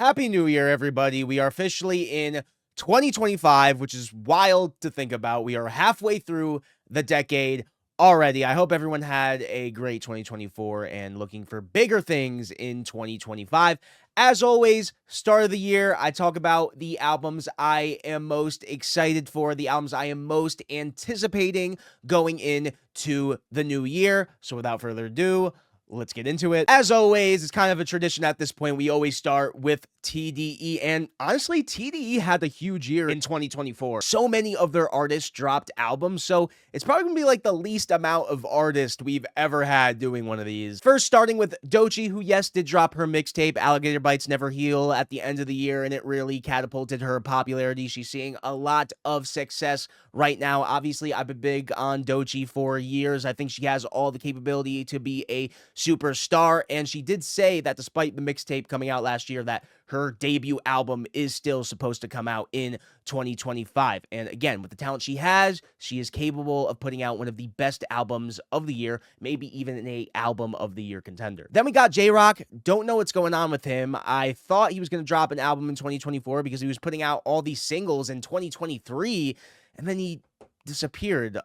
Happy New Year, everybody. We are officially in 2025, which is wild to think about. We are halfway through the decade already. I hope everyone had a great 2024 and looking for bigger things in 2025. As always, start of the year, I talk about the albums I am most excited for, the albums I am most anticipating going into the new year. So without further ado, let's get into it. As always, it's kind of a tradition at this point. We always start with TDE, and honestly, TDE had a huge year in 2024. So many of their artists dropped albums, so it's probably gonna be like the least amount of artists we've ever had doing one of these. First, starting with Doechii, who, yes, did drop her mixtape, Alligator Bites Never Heal, at the end of the year, and it really catapulted her popularity. She's seeing a lot of success right now. Obviously, I've been big on Doechii for years. I think she has all the capability to be a superstar, and she did say that despite the mixtape coming out last year, that her debut album is still supposed to come out in 2025. And again, with the talent she has, she is capable of putting out one of the best albums of the year, maybe even an album of the year contender. Then we got J-Rock. Don't know what's going on with him. I thought he was going to drop an album in 2024 because he was putting out all these singles in 2023, and then he disappeared.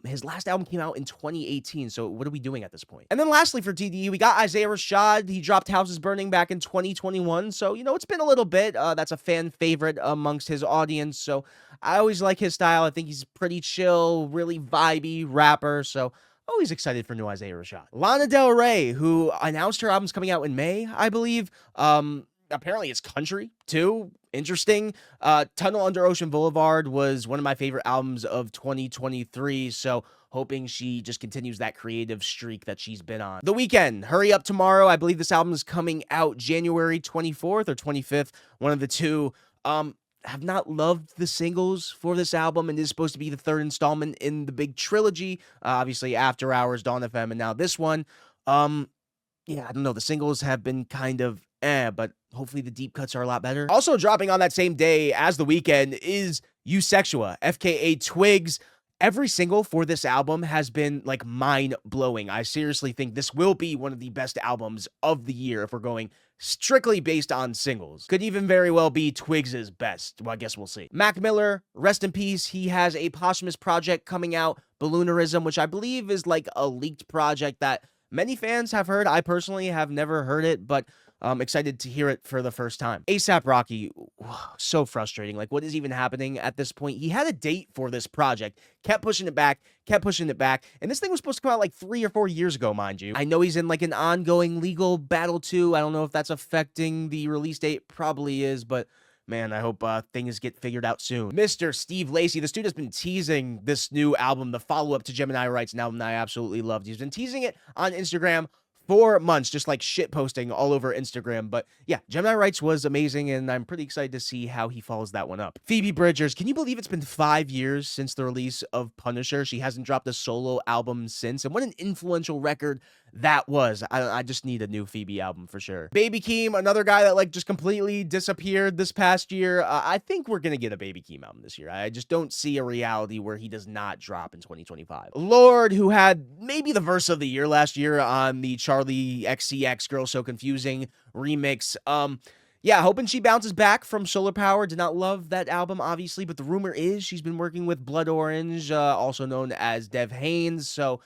His last album came out in 2018, so what are we doing at this point? And then lastly for TDE, we got Isaiah Rashad. He dropped Houses Burning back in 2021, so, you know, it's been a little bit. That's a fan favorite amongst his audience, so I always like his style. I think he's pretty chill, really vibey rapper, so always excited for new Isaiah Rashad. Lana Del Rey, who announced her album's coming out in May, I believe. Apparently it's country too. Interesting. Tunnel Under Ocean Boulevard was one of my favorite albums of 2023, so hoping she just continues that creative streak that she's been on. The Weeknd, Hurry Up Tomorrow. I believe this album is coming out January 24th or 25th, one of the two. Have not loved the singles for this album, and is supposed to be the third installment in the big trilogy. Obviously, After Hours, Dawn FM, and now this one. Yeah, I don't know. The singles have been kind of but hopefully the deep cuts are a lot better. Also dropping on that same day as The Weeknd is Usexua, FKA Twigs. Every single for this album has been like mind-blowing. I seriously think this will be one of the best albums of the year if we're going strictly based on singles. Could even very well be Twigs' best. Well, I guess we'll see. Mac Miller, rest in peace. He has a posthumous project coming out, Balloonerism, which I believe is like a leaked project that many fans have heard. I personally have never heard it, but I'm excited to hear it for the first time. A$AP Rocky, so frustrating. Like, what is even happening at this point? He had a date for this project, kept pushing it back, and this thing was supposed to come out like 3 or 4 years ago, mind you. I know he's in like an ongoing legal battle too. I don't know if that's affecting the release date. Probably is, but man, I hope things get figured out soon. Mr. Steve Lacy, this dude has been teasing this new album, the follow-up to Gemini Rights, an album that I absolutely loved. He's been teasing it on Instagram for months, just like shit posting all over Instagram. But yeah, Gemini Rights was amazing, and I'm pretty excited to see how he follows that one up. Phoebe Bridgers, can you believe it's been 5 years since the release of Punisher? She hasn't dropped a solo album since, and what an influential record that was. I just need a new Phoebe album for sure. Baby Keem, another guy that like just completely disappeared this past year. I think we're gonna get a Baby Keem album this year. I just don't see a reality where he does not drop in 2025. Lorde, who had maybe the verse of the year last year on the Charlie XCX Girl So Confusing remix. Yeah, hoping she bounces back from Solar Power. Did not love that album, obviously, but the rumor is she's been working with Blood Orange, also known as Dev Haynes, so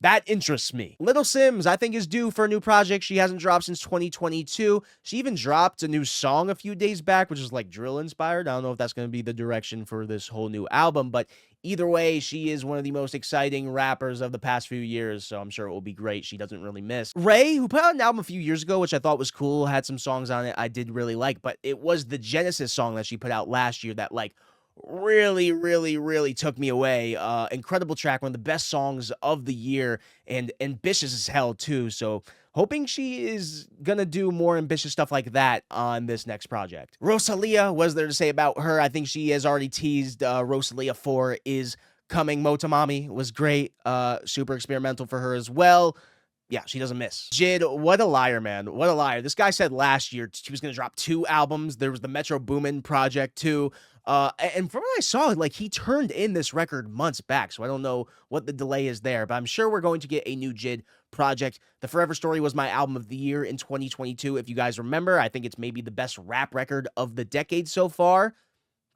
that interests me. Little Sims, I think, is due for a new project. She hasn't dropped since 2022. She even dropped a new song a few days back, which is like drill inspired. I don't know if that's going to be the direction for this whole new album, but either way, she is one of the most exciting rappers of the past few years, so I'm sure it will be great. She doesn't really miss. Ray, who put out an album a few years ago, which I thought was cool, had some songs on it I did really like, but it was the Genesis song that she put out last year that like really took me away. Incredible track, one of the best songs of the year, and ambitious as hell too. So hoping she is gonna do more ambitious stuff like that on this next project. Rosalia, what's there to say about her? I think she has already teased Rosalia 4 is coming. Motomami was great. Super experimental for her as well. Yeah, she doesn't miss. Jid, what a liar, man. What a liar. This guy said last year he was going to drop 2 albums. There was the Metro Boomin project too. And from what I saw, like he turned in this record months back. So I don't know what the delay is there, but I'm sure we're going to get a new Jid project. The Forever Story was my album of the year in 2022. If you guys remember, I think it's maybe the best rap record of the decade so far.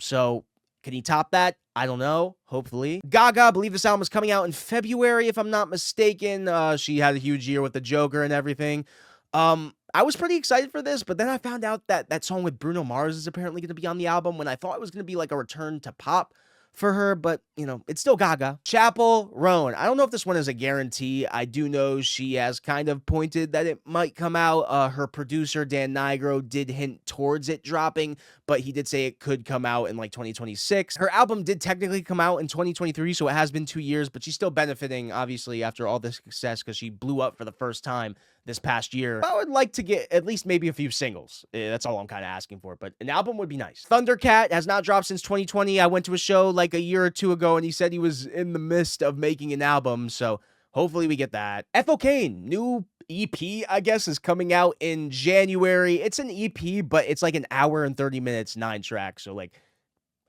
So can he top that? I don't know. Hopefully. Gaga, I believe this album is coming out in February, if I'm not mistaken. She had a huge year with the Joker and everything. I was pretty excited for this, but then I found out that that song with Bruno Mars is apparently going to be on the album when I thought it was going to be like a return to pop for her, but you know, it's still Gaga. Chappell Roan. I don't know if this one is a guarantee. I do know she has kind of pointed that it might come out. Her producer, Dan Nigro, did hint towards it dropping, but he did say it could come out in like 2026. Her album did technically come out in 2023, so it has been 2 years, but she's still benefiting, obviously, after all this success because she blew up for the first time this past year. I would like to get at least maybe a few singles. That's all I'm kind of asking for, but an album would be nice. Thundercat has not dropped since 2020. I went to a show like a year or two ago, and he said he was in the midst of making an album, so hopefully we get that. Ethel Cain, new EP, I guess, is coming out in January. It's an EP, but it's like an hour and 30 minutes, 9 tracks, so like,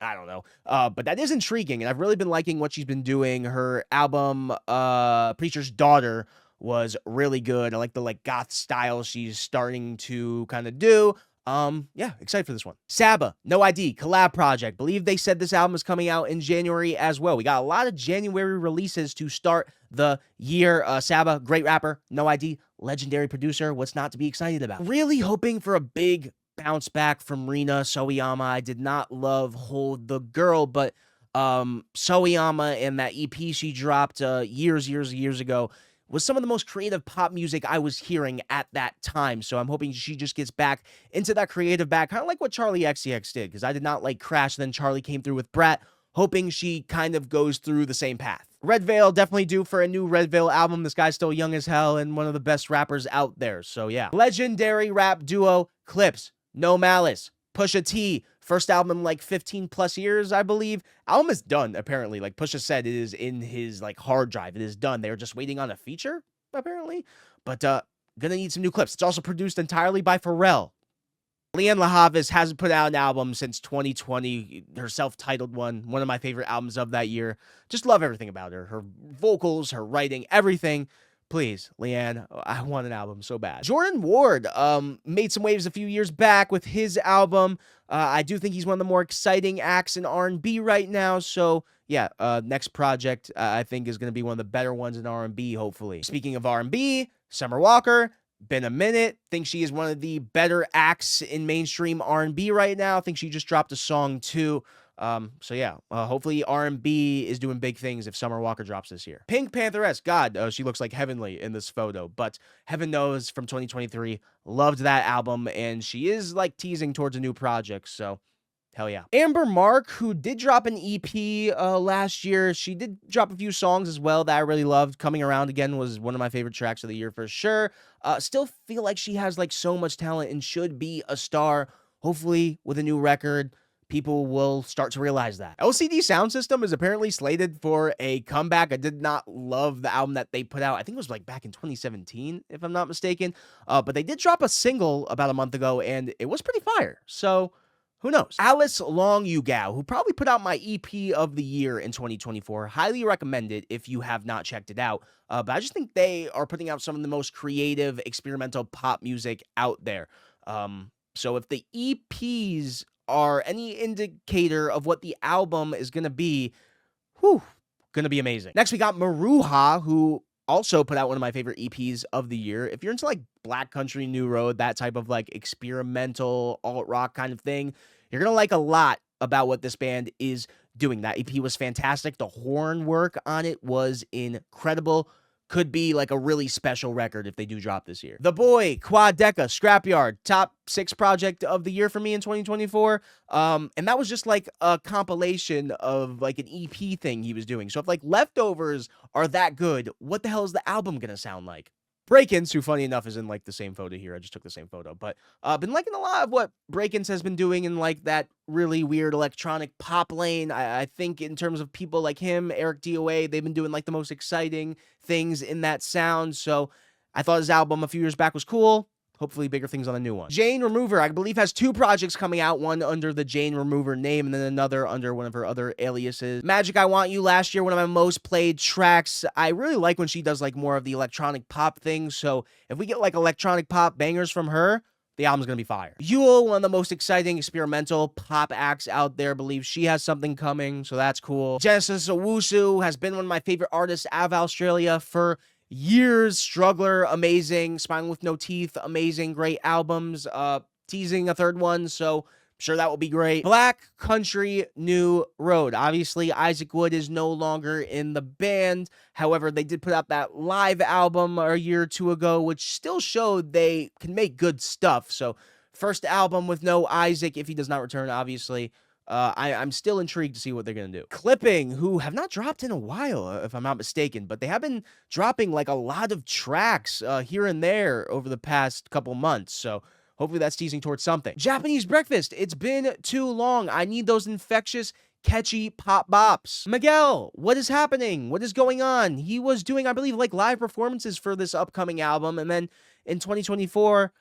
I don't know. But that is intriguing, and I've really been liking what she's been doing. Her album, Preacher's Daughter, was really good. I like the like goth style she's starting to kind of do. Yeah, excited for this one. Saba, No ID, collab project. Believe they said this album is coming out in January as well. We got a lot of January releases to start the year. Saba, great rapper. No ID, legendary producer. What's not to be excited about? Really hoping for a big bounce back from Rina Soeyama. I did not love Hold the Girl, but Soeyama and that EP she dropped years ago was some of the most creative pop music I was hearing at that time. So I'm hoping she just gets back into that creative back, kind of like what Charlie XCX did, because I did not like Crash, then Charlie came through with Brat, hoping she kind of goes through the same path. Red Veil, definitely due for a new Red Veil album. This guy's still young as hell and one of the best rappers out there. So yeah. Legendary rap duo Clips, No Malice, Pusha T, first album in like 15 plus years, I believe. Album is done, apparently. Like Pusha said, it is in his like hard drive. It is done. They were just waiting on a feature, apparently. But gonna need some new clips. It's also produced entirely by Pharrell. Lianne La Havas hasn't put out an album since 2020, her self-titled one of my favorite albums of that year. Just love everything about her. Her vocals, her writing, everything. Please, Leanne, I want an album so bad. Jordan Ward made some waves a few years back with his album. I do think he's one of the more exciting acts in R&B right now. So, yeah, next project I think is going to be one of the better ones in R&B, hopefully. Speaking of R&B, Summer Walker, been a minute. Think she is one of the better acts in mainstream R&B right now. I think she just dropped a song, too. So yeah, hopefully R&B is doing big things if Summer Walker drops this year. Pink Pantheress, God, she looks like heavenly in this photo, but Heaven Knows from 2023, loved that album, and she is like teasing towards a new project, so hell yeah. Amber Mark, who did drop an EP last year, she did drop a few songs as well that I really loved. Coming Around Again was one of my favorite tracks of the year for sure. Still feel like she has like so much talent and should be a star. Hopefully with a new record, people will start to realize that. LCD Soundsystem is apparently slated for a comeback. I did not love the album that they put out. I think it was like back in 2017, if I'm not mistaken. But they did drop a single about a month ago, and it was pretty fire. So who knows? Alice Long Yugao, who probably put out my EP of the year in 2024. Highly recommend it if you have not checked it out. But I just think they are putting out some of the most creative experimental pop music out there. So if the EPs are any indicator of what the album is going to be, going to be amazing. Next, we got Maruha, who also put out one of my favorite EPs of the year. If you're into like Black Country, New Road, that type of like experimental alt rock kind of thing, you're going to like a lot about what this band is doing. That EP was fantastic. The horn work on it was incredible. Could be like a really special record if they do drop this year. The Boy, Quadeca, Scrapyard, top 6 project of the year for me in 2024. And that was just like a compilation of like an EP thing he was doing. So if like Leftovers are that good, what the hell is the album gonna sound like? Breakins, who funny enough is in like the same photo here. I just took the same photo, but been liking a lot of what Breakins has been doing in like that really weird electronic pop lane. I think in terms of people like him, Eric DOA, they've been doing like the most exciting things in that sound. So I thought his album a few years back was cool. Hopefully bigger things on the new one. Jane Remover, I believe, has 2 projects coming out, one under the Jane Remover name and then another under one of her other aliases. Magic I Want You last year, one of my most played tracks. I really like when she does like more of the electronic pop things, so if we get like electronic pop bangers from her, the album's gonna be fire. Yule, one of the most exciting experimental pop acts out there, believes she has something coming, so that's cool. Genesis Owusu has been one of my favorite artists out of Australia for years. Struggler, amazing. Smiling with No Teeth, amazing. Great albums. Teasing a third one, so I'm sure that will be great. Black Country New Road. Obviously, Isaac Wood is no longer in the band. However, they did put out that live album a year or two ago, which still showed they can make good stuff. So, first album with no Isaac, if he does not return, obviously. I'm still intrigued to see what they're going to do. Clipping, who have not dropped in a while, if I'm not mistaken, but they have been dropping like a lot of tracks here and there over the past couple months. So hopefully that's teasing towards something. Japanese Breakfast, it's been too long. I need those infectious, catchy pop bops. Miguel, what is happening? What is going on? He was doing, I believe, like live performances for this upcoming album. And then in 2024,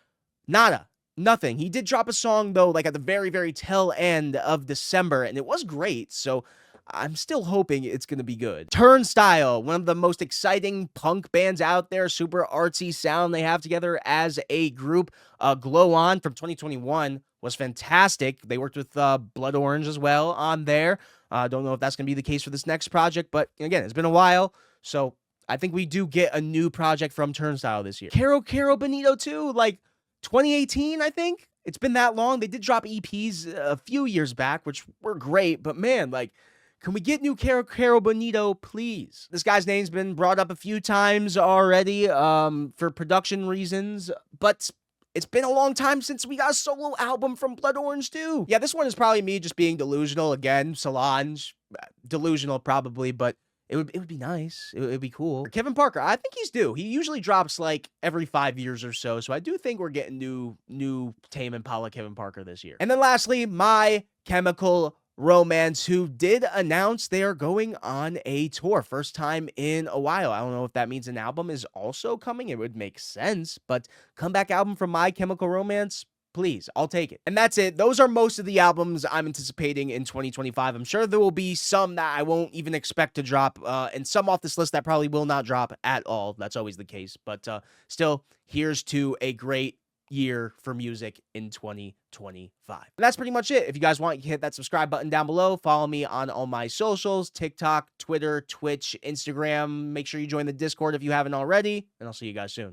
nada. Nothing. He did drop a song, though, like at the very, very tail end of December, and it was great, so I'm still hoping it's going to be good. Turnstile, one of the most exciting punk bands out there, super artsy sound they have together as a group. Glow On from 2021 was fantastic. They worked with Blood Orange as well on there. Don't know if that's going to be the case for this next project, but again, it's been a while, so I think we do get a new project from Turnstile this year. Caro Bonito too, like 2018, I think. It's been that long. They did drop EPs a few years back, which were great, but man, like, can we get new Caro Bonito, please? This guy's name's been brought up a few times already for production reasons, but it's been a long time since we got a solo album from Blood Orange too. Yeah, this one is probably me just being delusional again. Solange, delusional probably, but it would be nice. It would be cool. Kevin Parker, I think he's due. He usually drops like every 5 years or so. So I do think we're getting new Tame Impala Kevin Parker this year. And then lastly, My Chemical Romance, who did announce they are going on a tour. First time in a while. I don't know if that means an album is also coming. It would make sense. But comeback album from My Chemical Romance, please, I'll take it. And that's it. Those are most of the albums I'm anticipating in 2025. I'm sure there will be some that I won't even expect to drop, and some off this list that probably will not drop at all. That's always the case. But still, here's to a great year for music in 2025. And that's pretty much it. If you guys want, you can hit that subscribe button down below. Follow me on all my socials, TikTok, Twitter, Twitch, Instagram. Make sure you join the Discord if you haven't already, and I'll see you guys soon.